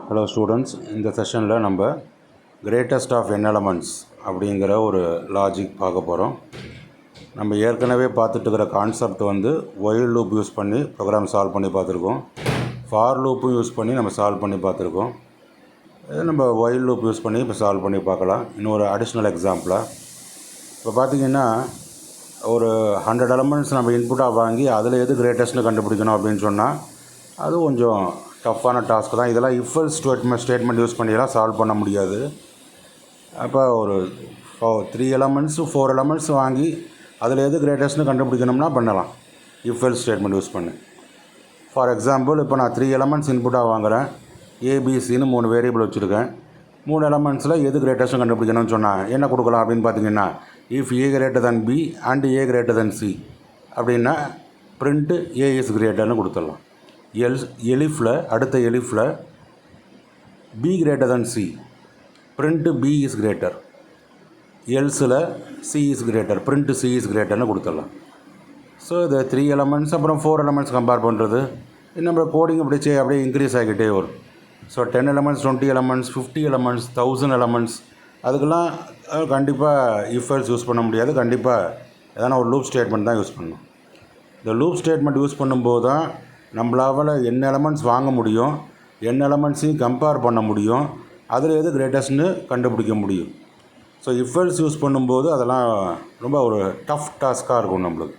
Hello students, இந்த செஷனில் நம்ம கிரேட்டஸ்ட் ஆஃப் n elements அப்படிங்கிற ஒரு லாஜிக் பார்க்க போகிறோம். நம்ம ஏற்கனவே பார்த்துட்டு இருக்கிற கான்செப்ட் ஒயில் லூப் யூஸ் பண்ணி ப்ரோக்ராம் சால்வ் பண்ணி பார்த்துருக்கோம். ஃபார் லூப்பும் யூஸ் பண்ணி நம்ம சால்வ் பண்ணி பார்த்துருக்கோம். நம்ம ஒயில் லூப் யூஸ் பண்ணி இப்போ சால்வ் பண்ணி பார்க்கலாம். இன்னொரு அடிஷ்னல் எக்ஸாம்பிளாக இப்போ பார்த்திங்கன்னா ஒரு 100 elements நம்ம இன்புட்டாக வாங்கி அதில் எது கிரேட்டஸ்ட்னு கண்டுபிடிக்கணும் அப்படின்னு சொன்னால் அது கொஞ்சம் டஃப்பான டாஸ்க் தான். இதெல்லாம் இஃப் எல்ஸ் ஸ்டேட்மெண்ட் யூஸ் பண்ணியெல்லாம் சால்வ் பண்ண முடியாது. அப்போ ஒரு 3 elements 4 elements வாங்கி அதில் எது கிரேட்டஸ்ட்னு கண்டுபிடிக்கணும்னா பண்ணலாம் இஃப் எல்ஸ் ஸ்டேட்மெண்ட் யூஸ் பண்ணி. ஃபார் எக்ஸாம்பிள், இப்போ நான் 3 elements இன்புட்டாக வாங்குகிறேன். ஏபிசின்னு 3 வேரியபிள் வச்சுருக்கேன். 3 elementsல எது கிரேட்டஸ்ட்னு கண்டுபிடிக்கணும்னு சொன்னால் என்ன கொடுக்கலாம் அப்படின்னு பார்த்தீங்கன்னா, if A greater than B and A greater than C அப்படின்னா பிரிண்ட் ஏ இஸ் கிரேட்டர்னு கொடுத்துடலாம். அடுத்த எலிஃபில் B greater than C print B is greater. எல்ஸில் C is greater print C is கிரேட்டர்னு கொடுத்துடலாம். ஸோ இது 3 elements அப்புறம் 4 elements கம்பேர் பண்ணுறது. நம்ம கோடிங் அப்படியே இன்க்ரீஸ் ஆகிக்கிட்டே வரும். So 10 elements 20 elements 50 elements 1000 elements அதுக்கெல்லாம் கண்டிப்பாக இஃப் எல்ஸ் யூஸ் பண்ண முடியாது. கண்டிப்பாக எதனா ஒரு லூப் ஸ்டேட்மெண்ட் தான் யூஸ் பண்ணணும். இந்த லூப் ஸ்டேட்மெண்ட் யூஸ் பண்ணும்போது தான் நம்மளால் n elements வாங்க முடியும், n elementsையும் கம்பேர் பண்ண முடியும், அதில் எது கிரேட்டஸ்ட்னு கண்டுபிடிக்க முடியும். ஸோ இஃப் எல்ஸ் யூஸ் பண்ணும்போது அதெல்லாம் ரொம்ப ஒரு டஃப் டாஸ்க்காக இருக்கும் நம்மளுக்கு.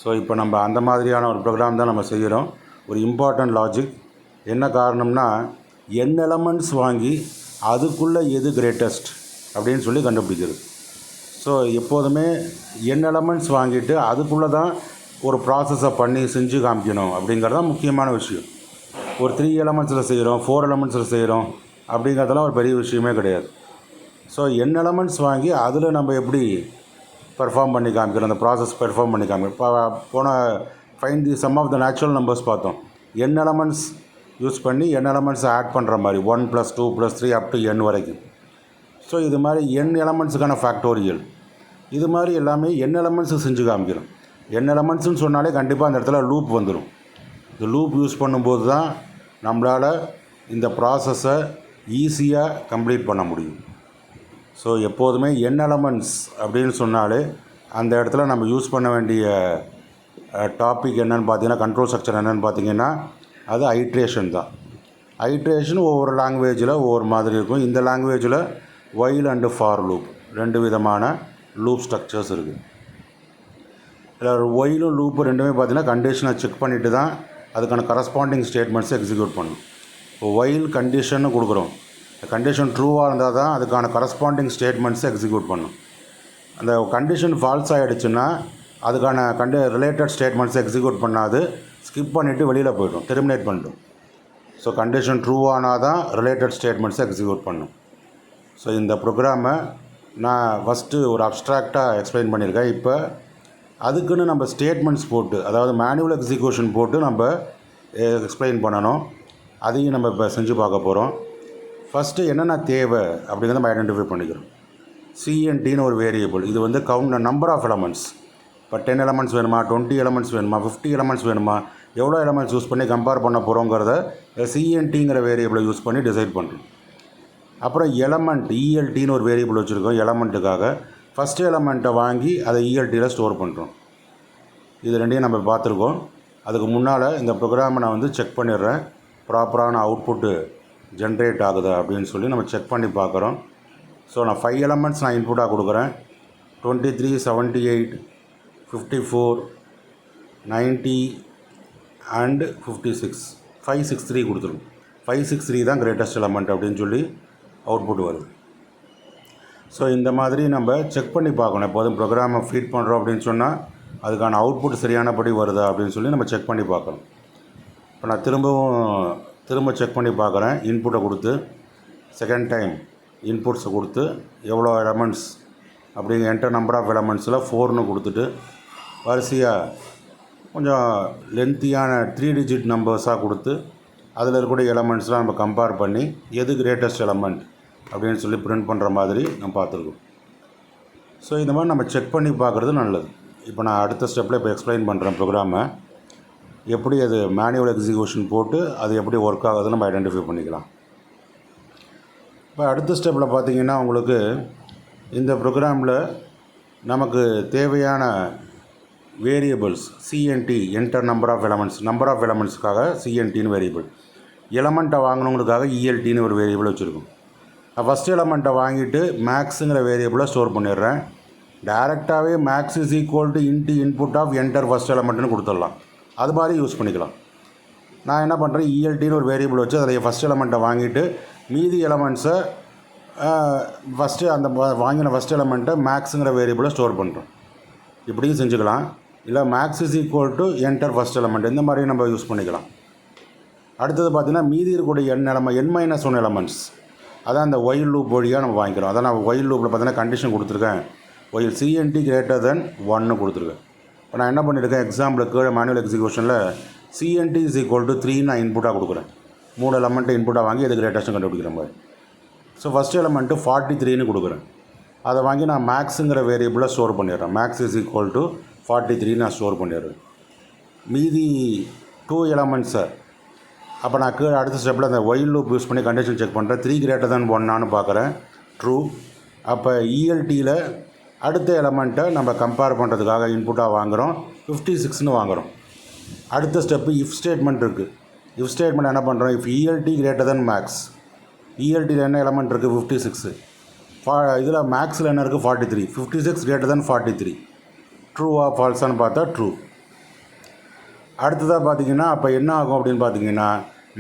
ஸோ இப்போ நம்ம அந்த மாதிரியான ஒரு ப்ரோக்ராம் தான் நம்ம செய்கிறோம். ஒரு இம்பார்ட்டண்ட் லாஜிக். என்ன காரணம்னா n elements வாங்கி அதுக்குள்ளே எது கிரேட்டஸ்ட் அப்படின்னு சொல்லி கண்டுபிடிக்கிறது. ஸோ எப்போதுமே n elements வாங்கிட்டு அதுக்குள்ளே தான் ஒரு ப்ராசஸை பண்ணி செஞ்சு காமிக்கணும் அப்படிங்கிறது தான் முக்கியமான விஷயம். ஒரு 3 elementsல செய்கிறோம், 4 elementsல செய்கிறோம் அப்படிங்கிறதெல்லாம் ஒரு பெரிய விஷயமே கிடையாது. ஸோ n elements வாங்கி அதில் நம்ம எப்படி பெர்ஃபார்ம் பண்ணி காமிக்கிறோம், அந்த ப்ராசஸ் பெர்ஃபார்ம் பண்ணி காமிக்கிறோம். போன find the sum of the natural numbers பார்த்தோம். n elements யூஸ் பண்ணி n elements ஆட் பண்ணுற மாதிரி 1 + 2 + 3 அப் டு n வரைக்கும். ஸோ இது மாதிரி n elementsக்கான ஃபேக்டோரியல் இது மாதிரி எல்லாமே n elements செஞ்சு காமிக்கிறோம். n elementsனு சொன்னாலே கண்டிப்பாக அந்த இடத்துல லூப் வந்துடும். இந்த லூப் யூஸ் பண்ணும்போது தான் நம்மளால் இந்த ப்ராசஸை ஈஸியாக கம்ப்ளீட் பண்ண முடியும். ஸோ எப்போதுமே n elements அப்படின்னு சொன்னாலே அந்த இடத்துல நம்ம யூஸ் பண்ண வேண்டிய டாபிக் என்னென்னு பார்த்தீங்கன்னா, கண்ட்ரோல் ஸ்ட்ரக்சர் என்னென்னு பார்த்தீங்கன்னா அது ஐட்ரேஷன் தான். ஐட்ரேஷன் ஒவ்வொரு லாங்குவேஜில் ஒவ்வொரு மாதிரி இருக்கும். இந்த லாங்குவேஜில் ஒயில் அண்டு ஃபார் லூப் 2 விதமான லூப் ஸ்ட்ரக்சர்ஸ் இருக்குது. இதில் ஒயிலும் லூப்பு ரெண்டுமே பார்த்திங்கன்னா கண்டிஷனை செக் பண்ணிவிட்டு தான் அதுக்கான கரஸ்பாண்டிங் ஸ்டேட்மெண்ட்ஸை எக்ஸிக்யூட் பண்ணணும். இப்போ ஒயில் கண்டிஷன்னு கொடுக்குறோம். கண்டிஷன் ட்ரூவாக இருந்தால் தான் அதுக்கான கரஸ்பாண்டிங் ஸ்டேட்மெண்ட்ஸை எக்ஸிக்யூட் பண்ணணும். அந்த கண்டிஷன் ஃபால்ஸ் ஆகிடுச்சுன்னா அதுக்கான ரிலேட்டட் ஸ்டேட்மெண்ட்ஸை எக்ஸிக்யூட் பண்ணாது, ஸ்கிப் பண்ணிவிட்டு வெளியில் போய்டும், டெர்மினேட் பண்ணிடும். ஸோ கண்டிஷன் ட்ரூவானால் தான் ரிலேட்டட் ஸ்டேட்மெண்ட்ஸை எக்ஸிக்யூட் பண்ணணும். ஸோ இந்த ப்ரோக்ராமை நான் ஃபஸ்ட்டு ஒரு அப்ஸ்ட்ராக்டாக எக்ஸ்பிளைன் பண்ணியிருக்கேன். இப்போ அதுக்குன்னு நம்ம ஸ்டேட்மெண்ட்ஸ் போட்டு, அதாவது மேனுவல் எக்ஸிக்யூஷன் போட்டு நம்ம எக்ஸ்பிளைன் பண்ணணும். அதையும் நம்ம இப்போ செஞ்சு பார்க்க போகிறோம். ஃபஸ்ட்டு என்னென்ன தேவை அப்படிங்கிறத நம்ம ஐடென்டிஃபை பண்ணிக்கிறோம். சிஎன்டின்னு ஒரு வேரியபிள், இது கவுண்ட் நம்பர் ஆஃப் எலமெண்ட்ஸ். இப்போ 10 elements வேணுமா, 20 elements வேணுமா, 50 elements வேணுமா, எவ்வளோ எலமெண்ட்ஸ் யூஸ் பண்ணி கம்பேர் பண்ண போகிறோங்கிறத சிஎன்டிங்கிற வேரியபிளை யூஸ் பண்ணி டிசைட் பண்ணுறோம். அப்புறம் எலமெண்ட் இஎல்டின்னு ஒரு வேரியபிள் வச்சுருக்கோம். எலமெண்ட்டுக்காக ஃபஸ்ட்டு எலமெண்ட்டை வாங்கி அதை இஎல்டியில் ஸ்டோர் பண்ணுறோம். இது ரெண்டையும் நம்ம பார்த்துருக்கோம். அதுக்கு முன்னால் இந்த ப்ரோக்ராமை நான் செக் பண்ணிடுறேன், ப்ராப்பரான அவுட்புட்டு ஜென்ரேட் ஆகுதா அப்படின்னு சொல்லி நம்ம செக் பண்ணி பார்க்குறோம். ஸோ நான் 5 elements நான் இன்புட்டாக கொடுக்குறேன். 23 78 54 90 அண்டு 56 563 கொடுத்துரும். 563 தான் கிரேட்டஸ்ட் எலமெண்ட் அப்படின்னு சொல்லி அவுட்புட் வருது. ஸோ இந்த மாதிரி நம்ம செக் பண்ணி பார்க்கணும். எப்போதும் ப்ரோக்ராமை ஃபீட் பண்ணுறோம் அப்படின்னு சொன்னால் அதுக்கான அவுட்புட் சரியானபடி வருதா அப்படின்னு சொல்லி நம்ம செக் பண்ணி பார்க்கணும். இப்போ நான் திரும்ப செக் பண்ணி பார்க்குறேன். இன்புட்டை கொடுத்து செகண்ட் டைம் இன்புட்ஸை கொடுத்து எவ்வளோ எலமெண்ட்ஸ் அப்படிங்க என்டர் நம்பர் ஆஃப் எலமெண்ட்ஸில் 4ன்னு கொடுத்துட்டு வரிசையாக கொஞ்சம் லென்த்தியான 3 digit நம்பர்ஸாக கொடுத்து அதில் இருக்கக்கூடிய எலமெண்ட்ஸ்லாம் நம்ம கம்பேர் பண்ணி எது கிரேட்டஸ்ட் எலமெண்ட் அப்படின்னு சொல்லி பிரிண்ட் பண்ணுற மாதிரி நம்ம பார்த்துருக்கோம். ஸோ இந்த மாதிரி நம்ம செக் பண்ணி பார்க்குறது நல்லது. இப்போ நான் அடுத்த ஸ்டெப்பில் இப்போ எக்ஸ்பிளைன் பண்ணுறேன் ப்ரோக்ராமை. எப்படி அது மேனுவல் எக்ஸிக்யூஷன் போட்டு அது எப்படி ஒர்க் ஆகுதுன்னு நம்ம ஐடென்டிஃபை பண்ணிக்கலாம். இப்போ அடுத்த ஸ்டெப்பில் பார்த்தீங்கன்னா உங்களுக்கு இந்த ப்ரோக்ராமில் நமக்கு தேவையான variables CNT enter number of எலமெண்ட்ஸுக்காக சிஎன்டின்னு வேரியபிள், எலமெண்ட்டை வாங்கினவங்களுக்காக இஎல்டின்னு ஒரு வேரியபிள் வச்சுருக்கோம். ஃபஸ்ட் எலமெண்ட்டை வாங்கிட்டு மேக்ஸுங்கிற வேரியபிளை ஸ்டோர் பண்ணிடுறேன். டைரெக்டாகவே max is equal to int input of enter first எலமெண்ட்னு கொடுத்துடலாம். அது மாதிரி யூஸ் பண்ணிக்கலாம். நான் என்ன பண்ணுறேன், இஎல்டின்னு ஒரு வேரியபிள் வச்சு அதில் ஃபஸ்ட் எலமெண்ட்டை வாங்கிட்டு மீதி எலமெண்ட்ஸை ஃபஸ்ட்டு அந்த வாங்கின ஃபஸ்ட் எலமெண்ட்டை மேக்ஸுங்கிற வேரியபிளை ஸ்டோர் பண்ணுறோம். இப்படியும் செஞ்சுக்கலாம். இல்லை max is equal to enter first element, இந்த மாதிரி நம்ம யூஸ் பண்ணிக்கலாம். அடுத்தது பார்த்திங்கன்னா மீதி இருக்கக்கூடிய n-1 எலமெண்ட்ஸ், அதான் அந்த ஒயில் லூப் வழியாக நம்ம வாங்கிக்கிறோம். அதான் நான் ஒயில் லூப்பில் பார்த்தீங்கன்னா கண்டிஷன் கொடுத்துருக்கேன், ஒயில் சிஎன்டி கிரேட்டர் தென் 1 கொடுத்துருக்கேன். இப்போ நான் என்ன பண்ணியிருக்கேன், எக்ஸாம்பிளுக்கு மேனுவல் எக்ஸிக்யூஷனில் சிஎன்டி இஸ் ஈக்குவல் டு 3 நான் இன்புட்டாக கொடுக்குறேன். 3 எலமெண்ட்டு இன்புட்டாக வாங்கி இது கிரேட்டஸ்ட் கண்டுபிடிக்கிற மாதிரி. ஸோ ஃபஸ்ட் எலமெண்ட்டு 43ன்னு கொடுக்குறேன். அதை வாங்கி நான் மேக்ஸுங்கிற வேரியபிளை ஸ்டோர் பண்ணிடுறேன். மேக்ஸ் இஸ் ஈக்குவல் டு 43 நான் ஸ்டோர் பண்ணிடுறேன். மீதி 2 எலமெண்ட்ஸை அப்போ நான் கீழே அடுத்த ஸ்டெப்பில் அந்த ஒயில் லூப் யூஸ் பண்ணி கண்டிஷன் செக் பண்ணுறேன். 3 கிரேட்டர் தென் 1 பார்க்குறேன், ட்ரூ. அப்போ இஎல்டியில் அடுத்த எலமெண்ட்டை நம்ம கம்பேர் பண்ணுறதுக்காக இன்புட்டாக வாங்குகிறோம், 56ன்னு வாங்குகிறோம். அடுத்த ஸ்டெப்பு இஃப் ஸ்டேட்மெண்ட் இருக்குது. இஃப் ஸ்டேட்மெண்ட் என்ன பண்ணுறோம், if ELT greater then max, இஎல்டியில் என்ன எலமெண்ட் இருக்குது 56, இதில் மேக்ஸில் என்ன இருக்குது 43, 56 கிரேட்டர் தென் 43, ட்ரூவா ஃபால்ஸான்னு பார்த்தா ட்ரூ. அடுத்ததாக பார்த்தீங்கன்னா அப்போ என்ன ஆகும் அப்படின்னு பார்த்தீங்கன்னா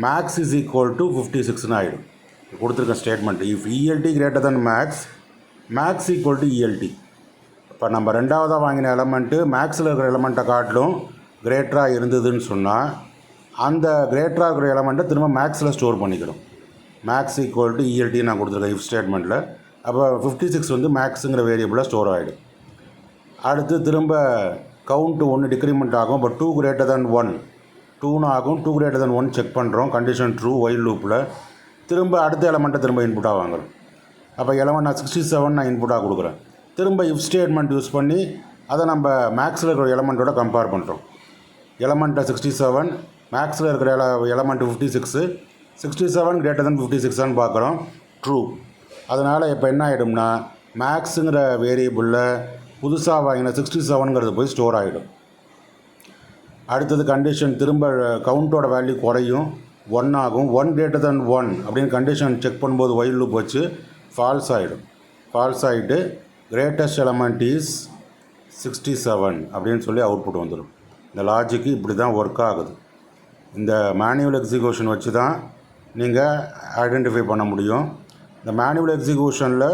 மேக்ஸ் இஸ் ஈக்குவல் டு 56ன்னு ஆகிடும். கொடுத்துருக்க statement if ELT greater then max equal to ELT. இப்போ நம்ம ரெண்டாவதாக வாங்கின எலமெண்ட்டு மேக்ஸில் இருக்கிற எலமெண்ட்டை காட்டிலும் கிரேட்டராக இருந்ததுன்னு சொன்னால் அந்த கிரேட்டராக இருக்கிற எலமெண்ட்டை திரும்ப மேக்ஸில் ஸ்டோர் பண்ணிக்கிறோம். மேக்ஸ் ஈக்குவல் டு இஎல்டி நான் கொடுத்துருக்கேன் இஃப் ஸ்டேட்மெண்ட்டில். அப்போ 56 வந்து மேக்ஸுங்கிற வேரியபிளாக ஸ்டோர் ஆகிடும். அடுத்து திரும்ப கவுண்ட்டு 1 டிக்ரிமெண்ட் ஆகும். இப்போ 2 கிரேட்டர் தென் 1 2ன்னு ஆகும். 2 கிரேட்டர் தென் 1 செக் பண்ணுறோம், கண்டிஷன் ட்ரூ ஒயில் லூப்பில். திரும்ப அடுத்த எலமெண்ட்டை திரும்ப இன்புட்டாக வாங்குறோம். அப்போ எலமெண்ட் நான் 67 நான் இன்புட்டாக கொடுக்குறேன். திரும்ப இஃப் ஸ்டேட்மெண்ட் யூஸ் பண்ணி அதை நம்ம மேக்ஸில் இருக்கிற எலமெண்ட்டோட கம்பேர் பண்ணுறோம். எலமெண்ட்டை 67, மேக்ஸில் இருக்கிற எலமெண்ட் 56, 67 கிரேட்டர் தென் 56 பார்க்குறோம், ட்ரூ. அதனால் இப்போ என்ன ஆகிடும்னா மேக்ஸுங்கிற வேரியபிளில் புதுசாக வாங்கின 67ங்கிறது போய் ஸ்டோர் ஆகிடும். அடுத்தது கண்டிஷன் திரும்ப கவுண்ட்டோட வேல்யூ குறையும், 1 ஆகும். 1 கிரேட்டர் தென் 1 அப்படின்னு கண்டிஷன் செக் பண்ணும்போது ஒயில் லூப் வச்சு ஃபால்ஸ் ஆகிடும். ஃபால்ஸ் ஆகிட்டு கிரேட்டஸ்ட் எலமெண்ட் இஸ் 67 அப்படின்னு சொல்லி அவுட்புட் வந்துடும். இந்த லாஜிக்கு இப்படி தான் ஒர்க் ஆகுது. இந்த மேனுவல் எக்ஸிக்யூஷன் வச்சு தான் நீங்கள் ஐடென்டிஃபை பண்ண முடியும். இந்த மேனுவல் எக்ஸிக்யூஷனில்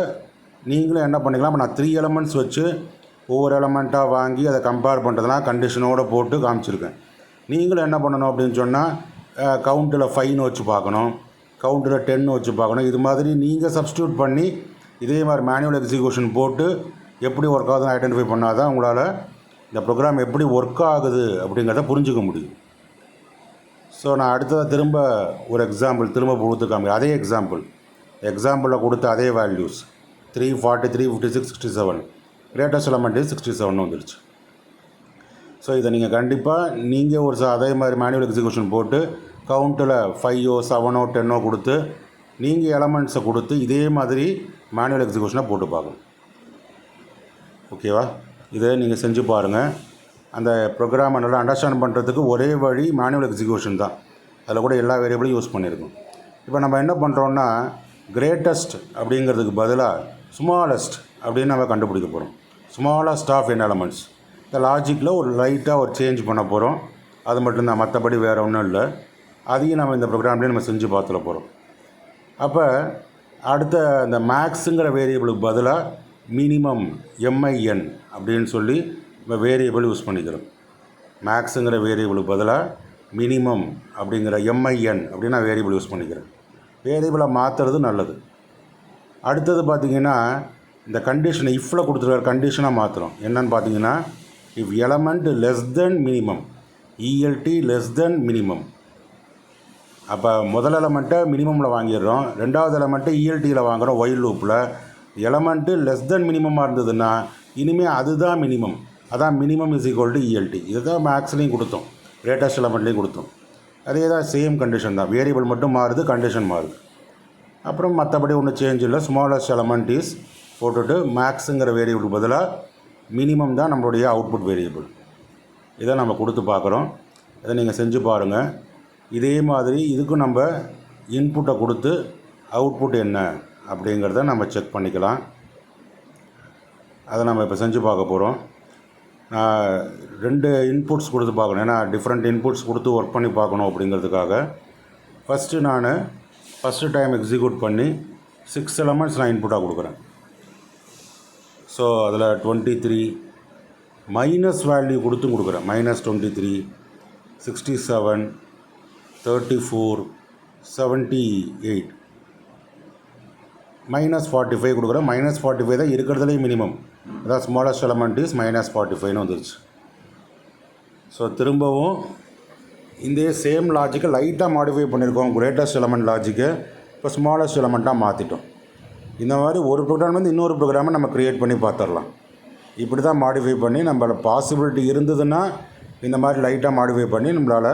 நீங்களும் என்ன பண்ணிக்கலாம், இப்போ நான் 3 எலமெண்ட்ஸ் வச்சு ஒவ்வொரு எலமெண்ட்டாக வாங்கி அதை கம்பேர் பண்ணுறதுனா கண்டிஷனோடு போட்டு காமிச்சிருக்கேன். நீங்களும் என்ன பண்ணணும் அப்படின்னு சொன்னால் கவுண்ட்டில் 5ன்னு வச்சு பார்க்கணும், கவுண்ட்டில் 10ன்னு வச்சு பார்க்கணும். இது மாதிரி நீங்கள் சப்ஸ்டியூட் பண்ணி இதே மாதிரி மேனுவல் எக்ஸிக்யூஷன் போட்டு எப்படி ஒர்க் ஆகுதுன்னு ஐடென்டிஃபை பண்ணால் தான் உங்களால் இந்த ப்ரோக்ராம் எப்படி ஒர்க் ஆகுது அப்படிங்கிறத புரிஞ்சுக்க முடியும். ஸோ நான் அடுத்ததாக திரும்ப ஒரு எக்ஸாம்பிள் திரும்ப கொடுத்து காமிக்கிறேன். அதே எக்ஸாம்பிளில் கொடுத்த அதே வேல்யூஸ் 3, 43, 56, 67, கிரேட்டஸ்ட் எலமெண்ட் 67 வந்துடுச்சு. ஸோ இதை நீங்கள் கண்டிப்பாக நீங்கள் ஒரு அதே மாதிரி மேனுவல் எக்ஸிக்யூஷன் போட்டு கவுண்ட்டில் 5, 7, 10 கொடுத்து நீங்கள் எலமெண்ட்ஸை கொடுத்து இதே மாதிரி மேனுவல் எக்ஸிக்யூஷனை போட்டு பார்க்கணும். ஓகேவா? இதை நீங்கள் செஞ்சு பாருங்கள். அந்த ப்ரோக்ராமை நல்லா அண்டர்ஸ்டாண்ட் பண்ணுறதுக்கு ஒரே வழி மேனுவல் எக்ஸிக்யூஷன் தான். அதில் கூட எல்லா வேரியபிளும் யூஸ் பண்ணியிருக்கோம். இப்போ நம்ம என்ன பண்ணுறோன்னா கிரேட்டஸ்ட் அப்படிங்கிறதுக்கு பதிலாக ஸ்மாலஸ்ட் அப்படின்னு நம்ம கண்டுபிடிக்க போகிறோம். Smallest of n elements. இந்த லாஜிக்கில் ஒரு லைட்டாக ஒரு சேஞ்ச் பண்ண போகிறோம். அது மட்டும்தான், மற்றபடி வேறு ஒன்றும் இல்லை. அதையும் நம்ம இந்த ப்ரோக்ராம்லேயே நம்ம செஞ்சு பார்த்துட போகிறோம். அப்போ அடுத்த இந்த மேக்ஸுங்கிற வேரியபிளுக்கு பதிலாக மினிமம் MIN அப்படின்னு சொல்லி நம்ம வேரியபிள் யூஸ் பண்ணிக்கிறோம். மேக்ஸுங்கிற வேரியபிளுக்கு பதிலாக மினிமம் அப்படிங்கிற MIN அப்படின்னு நான் வேரியபிள் யூஸ் பண்ணிக்கிறேன். வேரியபிளை மாற்றுறது நல்லது. அடுத்தது பார்த்திங்கன்னா இந்த கண்டிஷனை இஃப்பில் கொடுத்துருக்கிற கண்டிஷனாக மாற்றுறோம். என்னன்னு பார்த்தீங்கன்னா if element less than minimum, ELT less than minimum. அப்போ முதல் எலமெண்ட்டை மினிமமில் வாங்கிடுறோம், ரெண்டாவது எலமெண்ட்டை ELTயில் வாங்குகிறோம். ஒயில் லூப்பில் எலமெண்ட்டு லெஸ் தென் மினிமமாக இருந்ததுன்னா இனிமேல் அதுதான் மினிமம், அதான் minimum is equal to ELT. இதை தான் மேக்ஸ்லேயும் கொடுத்தோம், கிரேட்டஸ்ட் எலமெண்ட்லேயும் கொடுத்தோம். அதே தான் சேம் கண்டிஷன் தான், வேரியபிள் மட்டும் மாறுது, கண்டிஷன் மாறுது. அப்புறம் மற்றபடி ஒன்றும் சேஞ்ச் இல்லை. ஸ்மாலஸ்ட் எலமெண்ட் இஸ் போட்டுட்டு மேக்ஸுங்கிற வேரியபிள் பதிலாக மினிமம் தான் நம்மளுடைய அவுட்புட் வேரியபிள். இதை நம்ம கொடுத்து பார்க்குறோம். இதை நீங்கள் செஞ்சு பாருங்கள். இதே மாதிரி இதுக்கும் நம்ம இன்புட்டை கொடுத்து அவுட்புட் என்ன அப்படிங்கிறத நம்ம செக் பண்ணிக்கலாம். அதை நம்ம இப்போ செஞ்சு பார்க்க போகிறோம். நான் 2 இன்புட்ஸ் கொடுத்து பார்க்கணும், ஏன்னா டிஃப்ரெண்ட் இன்புட்ஸ் கொடுத்து ஒர்க் பண்ணி பார்க்கணும் அப்படிங்கிறதுக்காக. ஃபஸ்ட்டு டைம் எக்ஸிக்யூட் பண்ணி 6 எலமெண்ட்ஸ் நான் இன்புட்டாக கொடுக்குறேன். ஸோ அதில் 23 மைனஸ் வேல்யூ கொடுக்குறேன். -23, 67, 34, 78, -45 கொடுக்குறேன். -45 தான் இருக்கிறதுலே மினிமம். அதான் ஸ்மாலஸ்ட் எலமெண்ட் இஸ் -45ன்னு வந்துருச்சு. ஸோ திரும்பவும் இந்த சேம் லாஜிக்கை லைட்டாக மாடிஃபை பண்ணியிருக்கோம். கிரேட்டஸ்ட் எலமெண்ட் லாஜிக்கை இப்போ ஸ்மாலஸ்ட் எலமெண்ட்டாக மாற்றிட்டோம். இந்த மாதிரி ஒரு ப்ரோக்ராம் வந்து இன்னொரு ப்ரோக்ராமை நம்ம க்ரியேட் பண்ணி பார்த்துடலாம். இப்படி தான் மாடிஃபை பண்ணி நம்மளோட பாசிபிலிட்டி இருந்ததுன்னா இந்த மாதிரி லைட்டாக மாடிஃபை பண்ணி நம்மளால்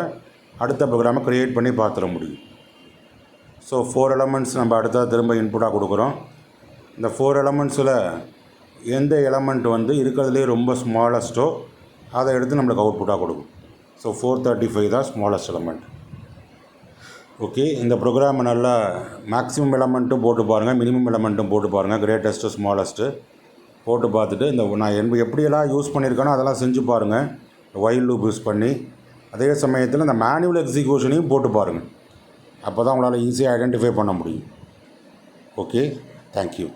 அடுத்த ப்ரோக்ராமை க்ரியேட் பண்ணி பார்த்துட முடியும். ஸோ 4 எலமெண்ட்ஸ் நம்ம அடுத்த திரும்ப இன்புட்டாக கொடுக்குறோம். இந்த 4 எலமெண்ட்ஸில் எந்த எலமெண்ட் வந்து இருக்கிறதுலே ரொம்ப ஸ்மாலஸ்ட்டோ அதை எடுத்து நம்மளுக்கு அவுட்புட்டாக கொடுக்கும். ஸோ 435 தான் ஸ்மாலஸ்ட் எலமெண்ட். ஓகே, இந்த ப்ரோக்ராமை நல்லா மேக்ஸிமம் எலமெண்ட்டும் போட்டு பாருங்கள், மினிமம் எலமெண்ட்டும் போட்டு பாருங்கள், கிரேட்டஸ்ட்டு ஸ்மாலஸ்ட்டு போட்டு பார்த்துட்டு இந்த நான் எப்படியெல்லாம் யூஸ் பண்ணியிருக்கேனோ அதெல்லாம் செஞ்சு பாருங்கள். வைல் லூப் யூஸ் பண்ணி அதே சமயத்தில் இந்த மேனுவல் எக்ஸிக்யூஷனையும் போட்டு பாருங்கள். அப்போ தான் உங்களால் ஈஸியாக ஐடென்டிஃபை பண்ண முடியும். Okay, thank you.